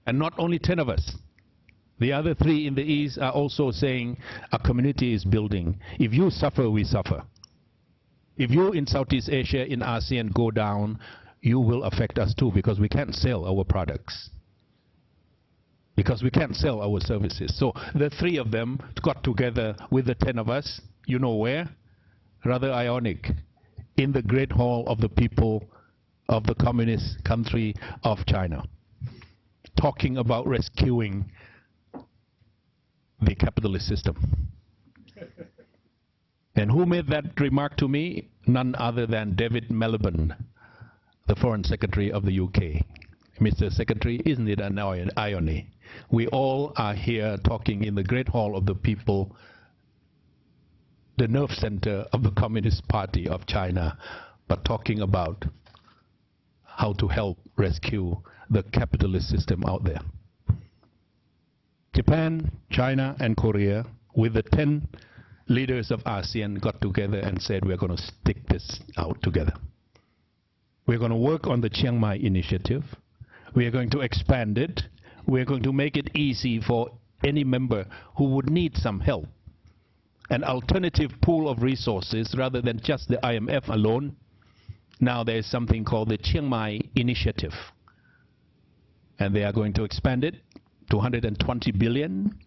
And not only 10 of us. The other 3 in the East are also saying a community is building. If you suffer, we suffer. If you in Southeast Asia, in ASEAN, go down, you will affect us too, because we can't sell our products. Because we can't sell our services. So the 3 of them got together with the 10 of us, you know where? Rather ironic. In the Great Hall of the people of the communist country of China. Talking about rescuing the capitalist system. And who made that remark to me? None other than David Miliband, the Foreign Secretary of the UK. Mr. Secretary, isn't it an irony? We all are here talking in the Great Hall of the people, the nerve center of the Communist Party of China, but talking about how to help rescue the capitalist system out there. Japan, China, and Korea, with the 10 leaders of ASEAN, got together and said, we're going to stick this out together. We're going to work on the Chiang Mai initiative. We are going to expand it. We're going to make it easy for any member who would need some help. An alternative pool of resources rather than just the IMF alone. Now there is something called the Chiang Mai initiative. And they are going to expand it to 120 billion.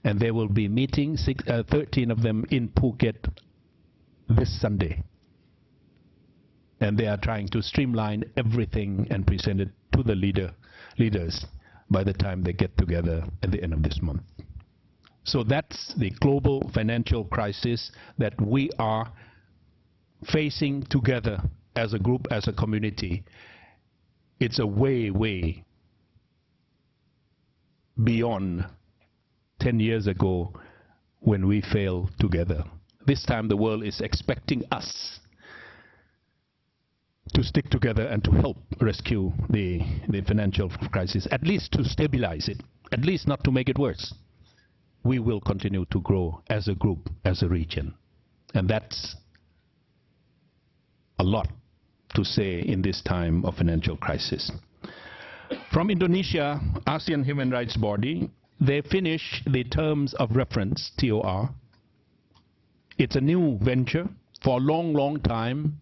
And there will be meetings, 13 of them in Phuket this Sunday. And they are trying to streamline everything and present it to the leaders by the time they get together at the end of this month. So that's the global financial crisis that we are facing together as a group, as a community. It's a way beyond 10 years ago when we failed together. This time the world is expecting us to stick together and to help rescue the financial crisis, at least to stabilize it, at least not to make it worse. We will continue to grow as a group, as a region. And that's a lot to say in this time of financial crisis. From Indonesia, ASEAN Human Rights Body, they finished the terms of reference, TOR. It's a new venture. For a long time,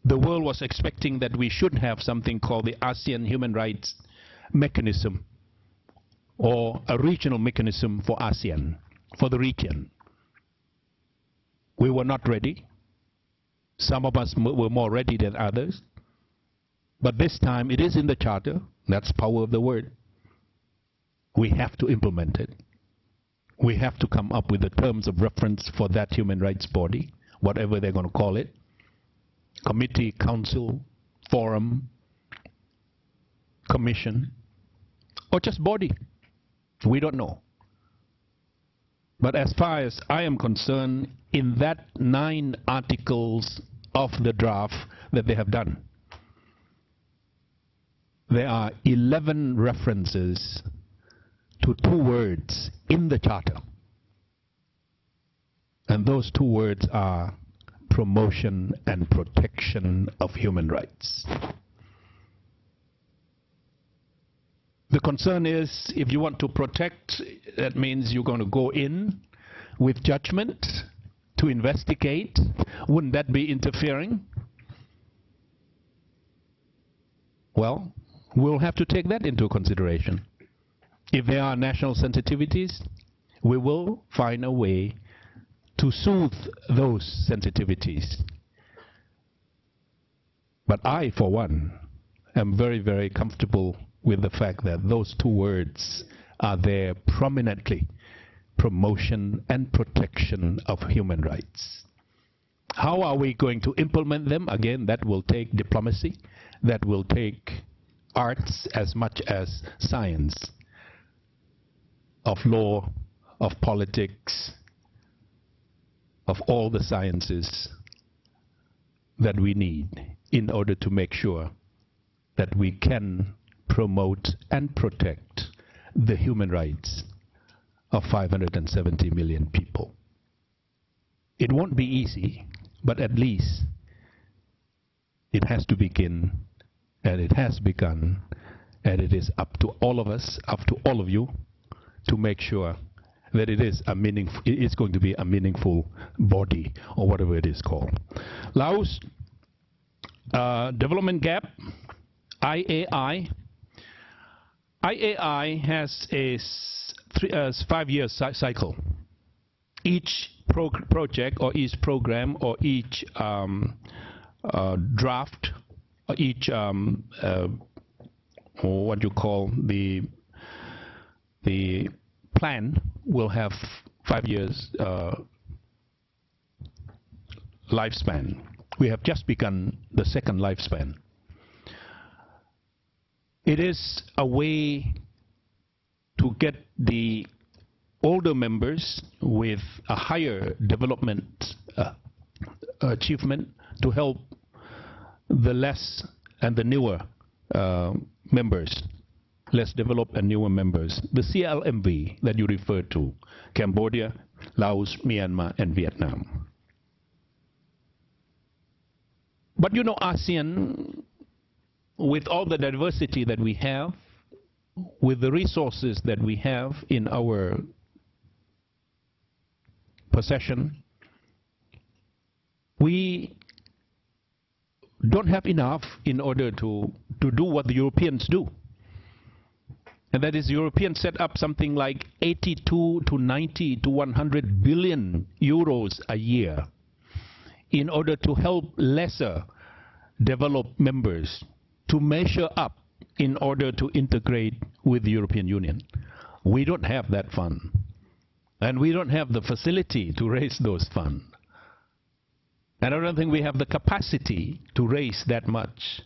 the world was expecting that we should have something called the ASEAN Human Rights Mechanism, or a regional mechanism for ASEAN, for the region. We were not ready. Some of us were more ready than others. But this time it is in the Charter. That's power of the word. We have to implement it. We have to come up with the terms of reference for that human rights body, whatever they're going to call it. Committee, council, forum, commission, or just body. We don't know. But as far as I am concerned, in that 9 articles of the draft that they have done, there are 11 references to 2 words in the Charter. And those 2 words are promotion and protection of human rights. The concern is, if you want to protect, that means you're going to go in with judgment to investigate. Wouldn't that be interfering? Well, we'll have to take that into consideration. If there are national sensitivities, we will find a way to soothe those sensitivities. But I, for one, am very comfortable with the fact that those 2 words are there prominently: promotion and protection of human rights. How are we going to implement them? Again, that will take diplomacy, that will take arts as much as science, of law, of politics, of all the sciences that we need in order to make sure that we can promote and protect the human rights of 570 million people. It won't be easy, but at least it has to begin, and it has begun, And it is up to all of us, up to all of you, to make sure that it is going to be a meaningful body, or whatever it is called. Laos, development gap, IAI. IAI has a 5-year cycle. Each project, or each program, or each draft, or each or what you call the plan will have 5 years lifespan. We have just begun the second lifespan. It is a way to get the older members with a higher development achievement to help the less and the newer members, less developed and newer members, the CLMV that you referred to, Cambodia, Laos, Myanmar, and Vietnam. But you know, ASEAN, with all the diversity that we have, with the resources that we have in our possession, we don't have enough in order to do what the Europeans do. And that is, Europeans set up something like 82 to 90 to 100 billion euros a year in order to help lesser developed members to measure up in order to integrate with the European Union. We don't have that fund. And we don't have the facility to raise those funds. And I don't think we have the capacity to raise that much.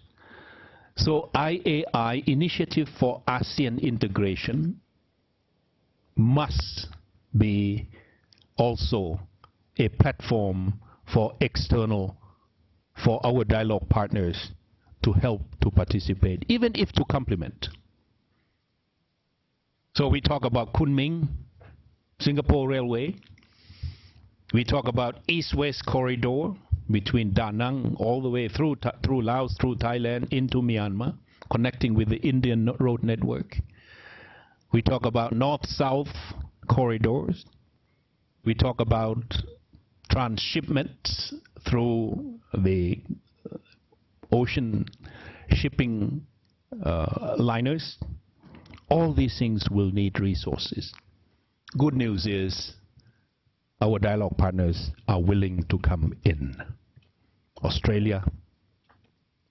So IAI, Initiative for ASEAN Integration, must be also a platform for our dialogue partners to help to participate, even if to complement. So we talk about Kunming, Singapore Railway. We talk about East-West Corridor between Da Nang all the way through Laos, through Thailand, into Myanmar, connecting with the Indian road network. We talk about North-South corridors. We talk about transshipments through the ocean shipping liners. All these things will need resources. Good news is our dialogue partners are willing to come in. Australia,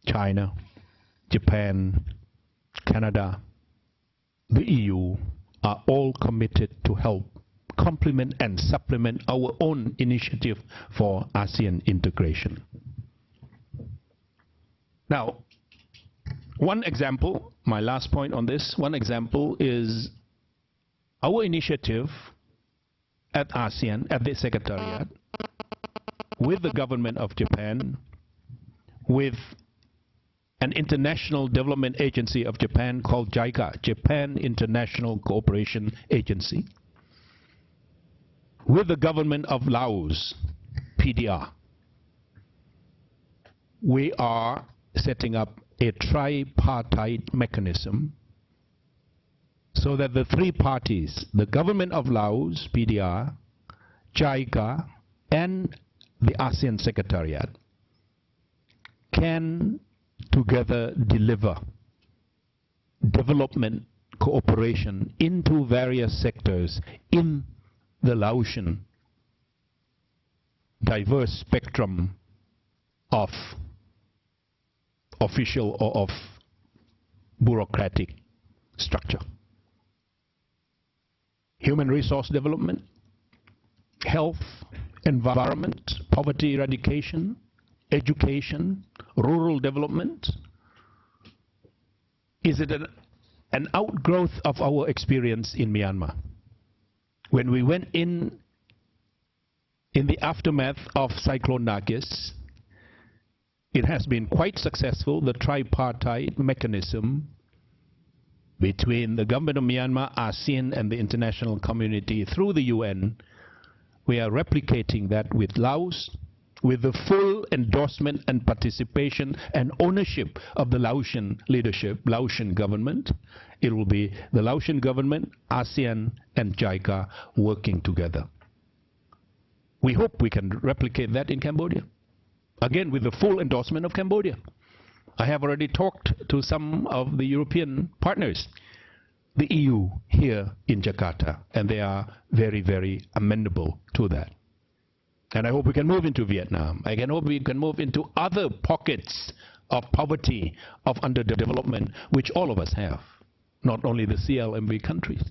China, Japan, Canada, the EU are all committed to help complement and supplement our own initiative for ASEAN integration. Now, one example, my last point on this, one example is our initiative at ASEAN, at the Secretariat, with the government of Japan, with an international development agency of Japan called JICA, Japan International Cooperation Agency, with the government of Laos, PDR. We are setting up a tripartite mechanism so that the three parties, the government of Laos, PDR, JICA, and the ASEAN Secretariat, can together deliver development cooperation into various sectors in the Laotian diverse spectrum of official or of bureaucratic structure. Human resource development, health, environment, poverty eradication, education, rural development. Is it an outgrowth of our experience in Myanmar? When we went in the aftermath of Cyclone Nargis, it has been quite successful, the tripartite mechanism between the government of Myanmar, ASEAN, and the international community through the UN. We are replicating that with Laos, with the full endorsement and participation and ownership of the Laotian leadership, Laotian government. It will be the Laotian government, ASEAN, and JICA working together. We hope we can replicate that in Cambodia. Again, with the full endorsement of Cambodia. I have already talked to some of the European partners, the EU here in Jakarta, and they are very, very amenable to that. And I hope we can move into Vietnam. I hope we can move into other pockets of poverty, of underdevelopment, which all of us have, not only the CLMV countries.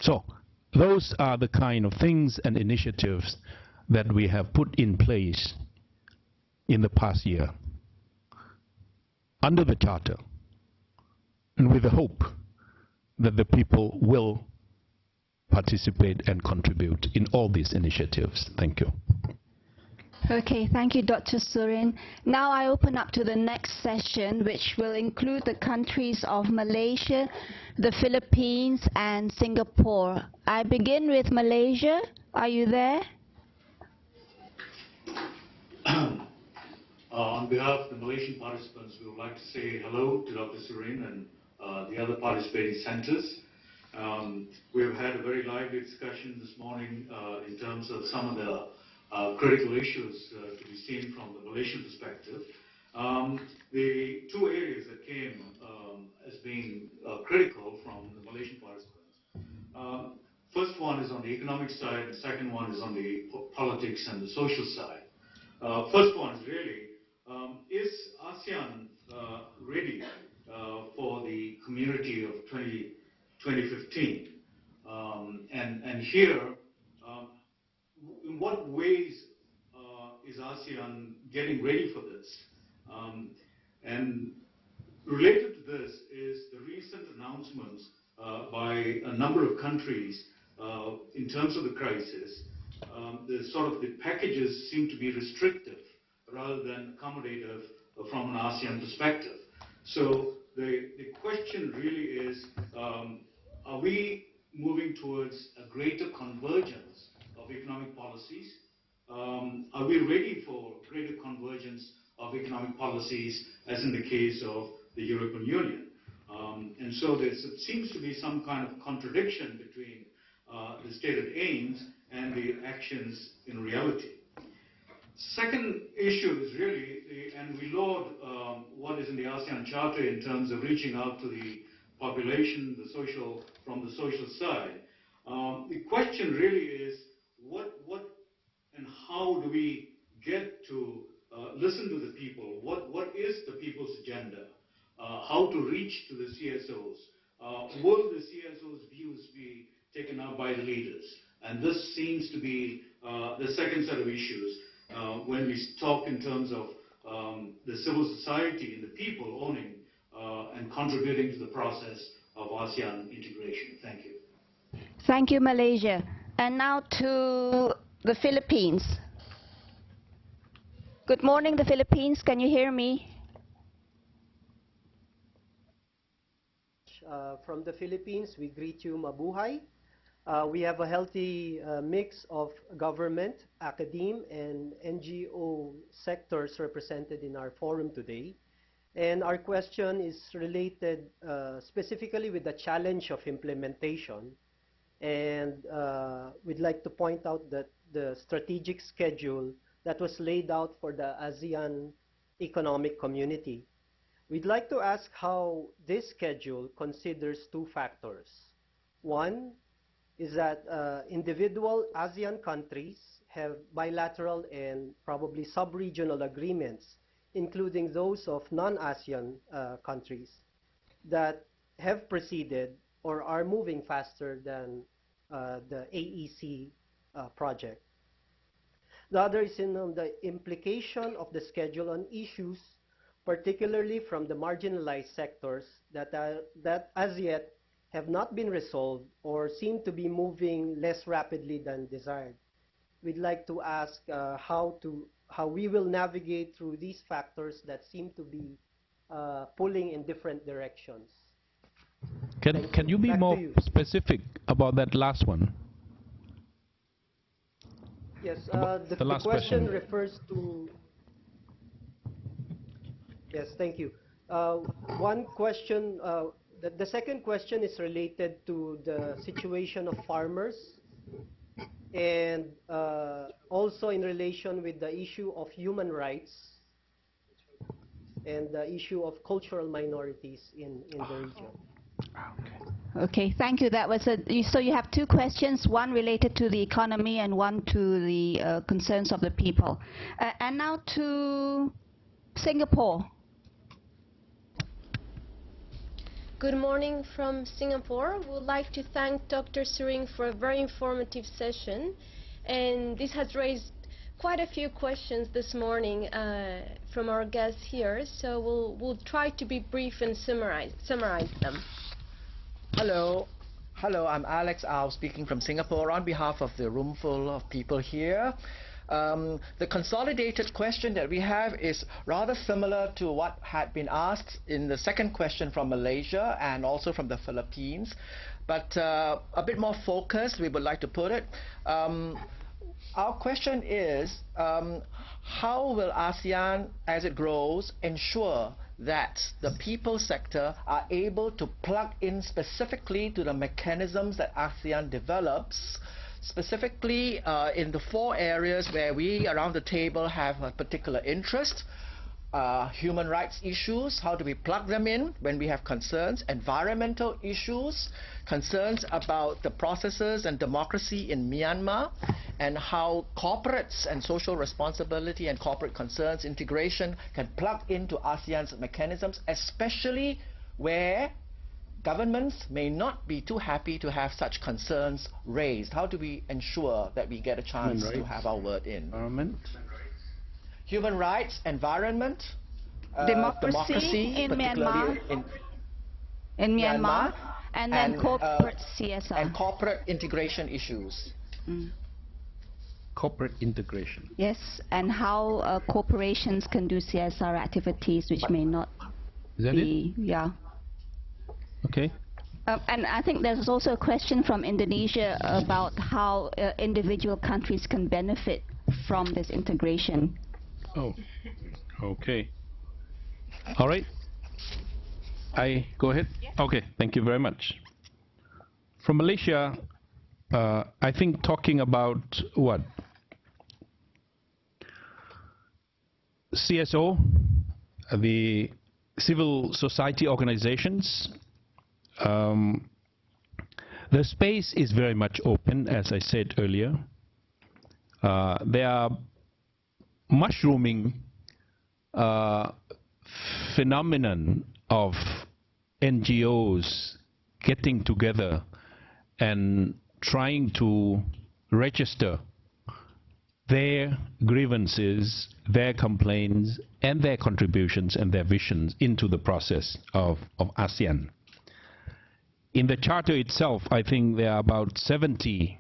So those are the kind of things and initiatives that we have put in place in the past year under the Charter, and with the hope that the people will participate and contribute in all these initiatives. Thank you. Okay, thank you, Dr. Surin. Now I open up to the next session, which will include the countries of Malaysia, the Philippines, and Singapore. I begin with Malaysia. Are you there? On behalf of the Malaysian participants, we would like to say hello to Dr. Surin and the other participating centers. We have had a very lively discussion this morning in terms of some of the critical issues to be seen from the Malaysian perspective. The two areas that came as being critical from the Malaysian participants. First one is on the economic side, and second one is on the politics and the social side. First one is really, is ASEAN ready for the community of 2015? And here, in what ways is ASEAN getting ready for this? And related to this is the recent announcements by a number of countries in terms of the crisis. The packages seem to be restrictive rather than accommodative from an ASEAN perspective. So the question really is, are we moving towards a greater convergence of economic policies? Are we ready for greater convergence of economic policies, as in the case of the European Union? And so there seems to be some kind of contradiction between the stated aims and the actions in reality. Second issue is really, and we laud what is in the ASEAN Charter in terms of reaching out to the population, from the social side. The question really is, what and how do we get to listen to the people? What is the people's agenda? How to reach to the CSOs? Will the CSOs' views be taken up by the leaders? And this seems to be the second set of issues when we talk in terms of the civil society and the people owning and contributing to the process of ASEAN integration. Thank you. Thank you, Malaysia. And now to the Philippines. Good morning, the Philippines. Can you hear me? From the Philippines, we greet you, mabuhay. We have a healthy mix of government, academe, and NGO sectors represented in our forum today. And our question is related specifically with the challenge of implementation. And we'd like to point out that the strategic schedule that was laid out for the ASEAN Economic Community. We'd like to ask how this schedule considers two factors. One is that individual ASEAN countries have bilateral and probably sub-regional agreements, including those of non-ASEAN countries that have proceeded or are moving faster than the AEC project. The other is in the implication of the schedule on issues, particularly from the marginalized sectors that as yet have not been resolved or seem to be moving less rapidly than desired. We'd like to ask how we will navigate through these factors that seem to be pulling in different directions. Can you be more specific about that last one? Yes, The last question. refers to... Yes, thank you. One question, the second question is related to the situation of farmers and also in relation with the issue of human rights and the issue of cultural minorities in the region. Okay, thank you. That was so you have two questions, one related to the economy and one to the concerns of the people. And now to Singapore. Good morning from Singapore. We would like to thank Dr. Suring for a very informative session. And this has raised quite a few questions this morning from our guests here. So we'll try to be brief and summarize them. Hello, I'm Alex Au speaking from Singapore on behalf of the roomful of people here. The consolidated question that we have is rather similar to what had been asked in the second question from Malaysia and also from the Philippines, but a bit more focused, we would like to put it. Our question is, how will ASEAN, as it grows, ensure that the people sector are able to plug in specifically to the mechanisms that ASEAN develops, specifically in the 4 areas where we around the table have a particular interest? Human rights issues, how do we plug them in when we have concerns? Environmental issues, concerns about the processes and democracy in Myanmar, and how corporates and social responsibility and corporate concerns integration can plug into ASEAN's mechanisms, especially where governments may not be too happy to have such concerns raised. How do we ensure that we get a chance to have our word in? Environment. Human rights, environment, democracy in Myanmar, and then corporate CSR. And corporate integration issues. Corporate integration. Yes, and how corporations can do CSR activities which may not Is that be... it? Yeah. Okay. And I think there's also a question from Indonesia about how individual countries can benefit from this integration. Oh, okay. All right. I go ahead? Okay, thank you very much. From Malaysia, I think talking about what? CSO, the civil society organizations, the space is very much open, as I said earlier. There are mushrooming phenomenon of NGOs getting together and trying to register their grievances, their complaints, and their contributions and their visions into the process of ASEAN. In the charter itself, I think there are about 70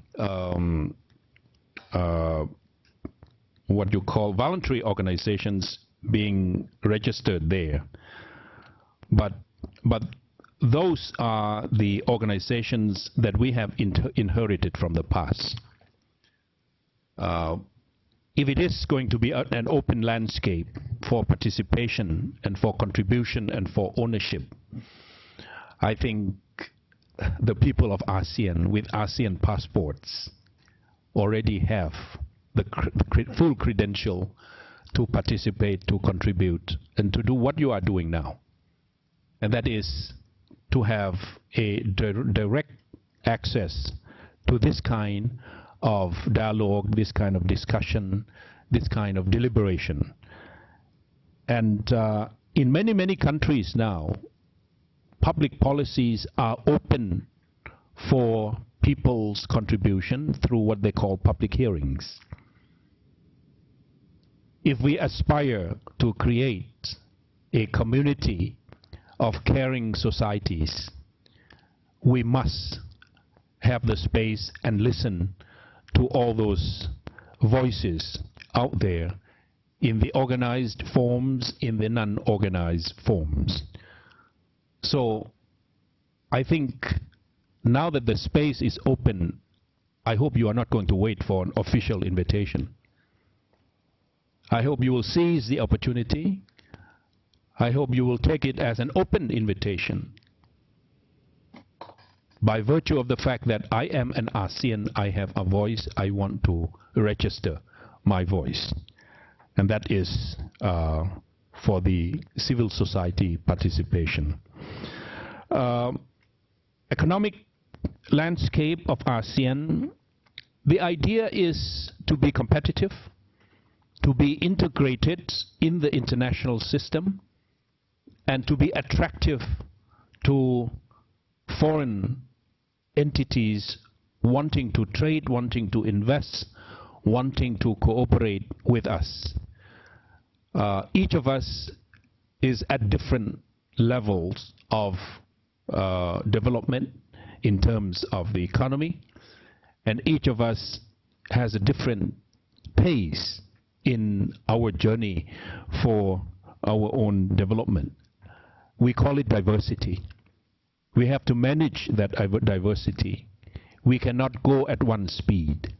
what you call voluntary organizations being registered there. But those are the organizations that we have inherited from the past. If it is going to be an open landscape for participation and for contribution and for ownership, I think the people of ASEAN with ASEAN passports already have the full credential to participate, to contribute, and to do what you are doing now. And that is to have a direct access to this kind of dialogue, this kind of discussion, this kind of deliberation. And in many, many countries now, public policies are open for people's contribution through what they call public hearings. If we aspire to create a community of caring societies, we must have the space and listen to all those voices out there in the organized forms, in the non-organized forms. So I think now that the space is open, I hope you are not going to wait for an official invitation. I hope you will seize the opportunity. I hope you will take it as an open invitation. By virtue of the fact that I am an ASEAN, I have a voice, I want to register my voice. And that is for the civil society participation. Economic landscape of ASEAN, the idea is to be competitive, to be integrated in the international system, and to be attractive to foreign entities wanting to trade, wanting to invest, wanting to cooperate with us. Each of us is at different levels of development in terms of the economy, and each of us has a different pace in our journey for our own development. We call it diversity. We have to manage that diversity. We cannot go at one speed.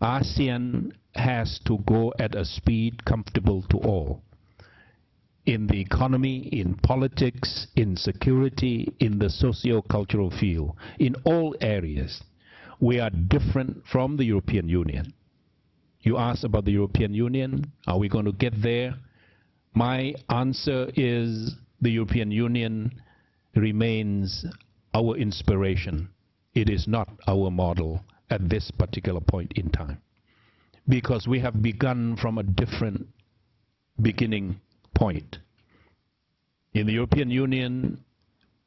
ASEAN has to go at a speed comfortable to all. In the economy, in politics, in security, in the socio-cultural field, in all areas. We are different from the European Union. You asked about the European Union. Are we going to get there? My answer is the European Union remains our inspiration. It is not our model at this particular point in time, because we have begun from a different beginning point. In the European Union,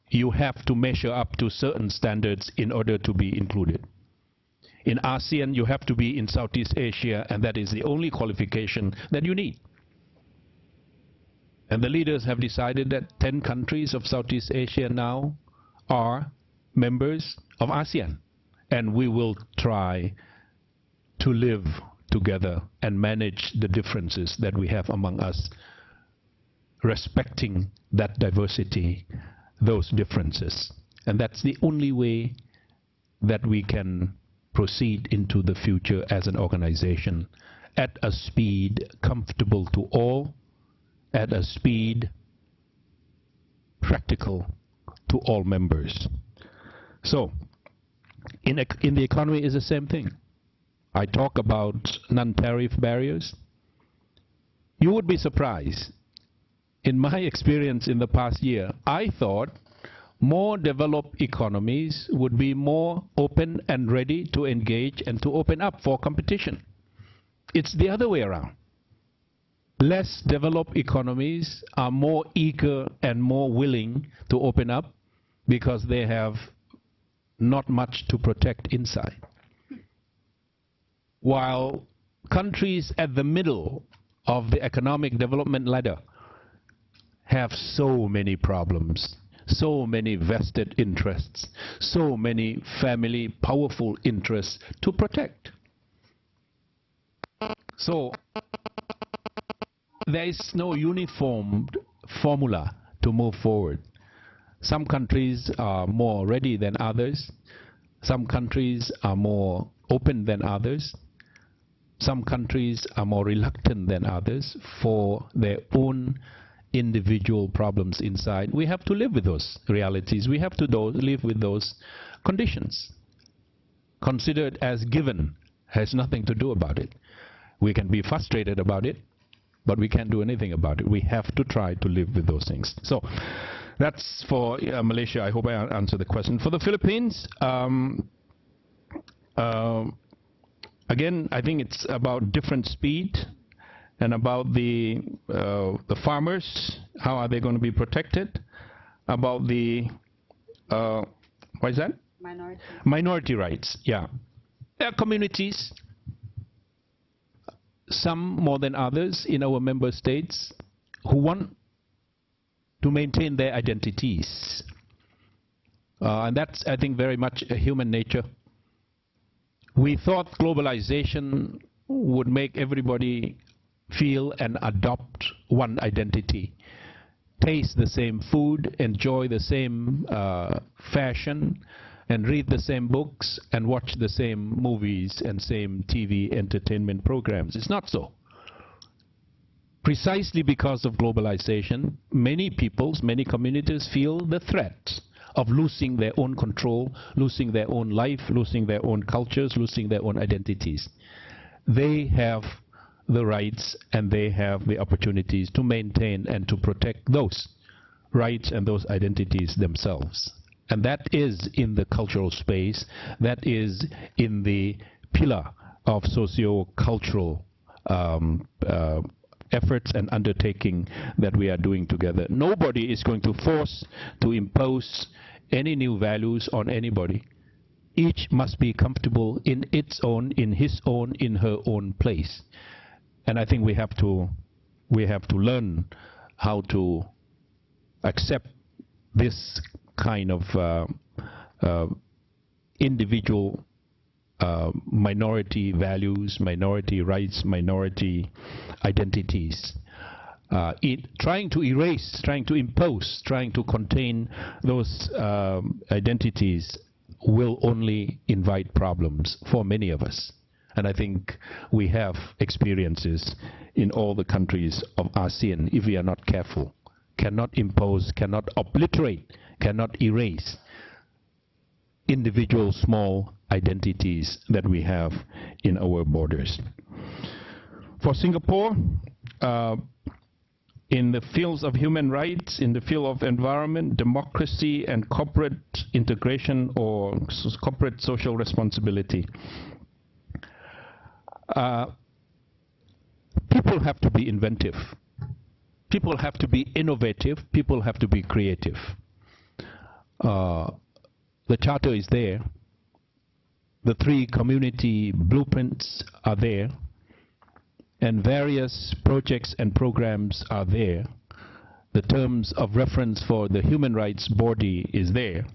you have to measure up to certain standards in order to be included. In ASEAN, you have to be in Southeast Asia, and that is the only qualification that you need. And the leaders have decided that 10 countries of Southeast Asia now are members of ASEAN. And we will try to live together and manage the differences that we have among us, respecting that diversity, those differences. And that's the only way that we can proceed into the future as an organization at a speed comfortable to all, at a speed practical to all members. So, in the economy is the same thing. I talk about non-tariff barriers. You would be surprised. In my experience in the past year, I thought more developed economies would be more open and ready to engage and to open up for competition. It's the other way around. Less developed economies are more eager and more willing to open up because they have not much to protect inside. While countries at the middle of the economic development ladder have so many problems, so many vested interests, so many family powerful interests to protect. So there is no uniform formula to move forward. Some countries are more ready than others. Some countries are more open than others. Some countries are more reluctant than others for their own individual problems inside. We have to live with those realities. We have to live with those conditions. Considered as given, has nothing to do about it. We can be frustrated about it, but we can't do anything about it. We have to try to live with those things. So that's for Malaysia. I hope I answered the question. For the Philippines, again, I think it's about different speed and about the farmers. How are they going to be protected? About the what is that? Minority rights. Yeah, there are communities, some more than others in our member states, who want to maintain their identities. And that's, I think, very much a human nature. We thought globalization would make everybody feel and adopt one identity, taste the same food, enjoy the same fashion, and read the same books and watch the same movies and same TV entertainment programs. It's not so. Precisely because of globalization, many peoples, many communities feel the threat of losing their own control, losing their own life, losing their own cultures, losing their own identities. They have the rights and they have the opportunities to maintain and to protect those rights and those identities themselves. And that is in the cultural space, that is in the pillar of socio-cultural efforts and undertaking that we are doing together. Nobody is going to force to impose any new values on anybody. Each must be comfortable in its own, in his own, in her own place. And I think we have to learn how to accept this kind of individual minority values, minority rights, minority identities. Trying to erase, trying to impose, trying to contain those identities will only invite problems for many of us. And I think we have experiences in all the countries of ASEAN, if we are not careful, cannot impose, cannot obliterate, cannot erase individual small identities that we have in our borders. For Singapore, in the fields of human rights, in the field of environment, democracy, and corporate integration or corporate social responsibility, people have to be inventive. People have to be innovative. People have to be creative. The charter is there. The 3 community blueprints are there. And various projects and programs are there. The terms of reference for the human rights body is there.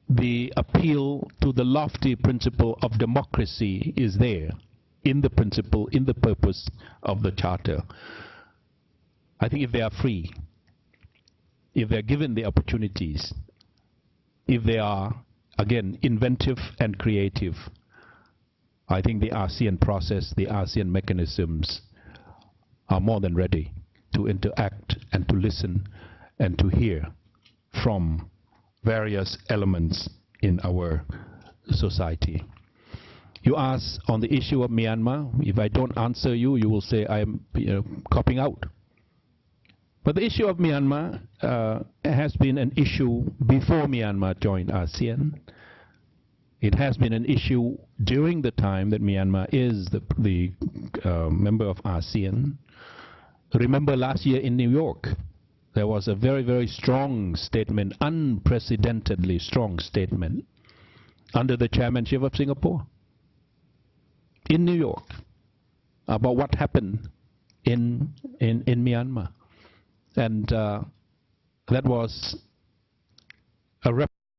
The appeal to the lofty principle of democracy is there in the principle, in the purpose of the charter. I think if they are free, if they are given the opportunities, if they are, again, inventive and creative, I think the ASEAN process, the ASEAN mechanisms are more than ready to interact and to listen and to hear from various elements in our society. You ask on the issue of Myanmar. If I don't answer you, you will say I'm copping out. But the issue of Myanmar has been an issue before Myanmar joined ASEAN. It has been an issue during the time that Myanmar is the member of ASEAN. Remember last year in New York, there was a very, very strong statement, unprecedentedly strong statement, under the chairmanship of Singapore, in New York, about what happened in Myanmar. And that was a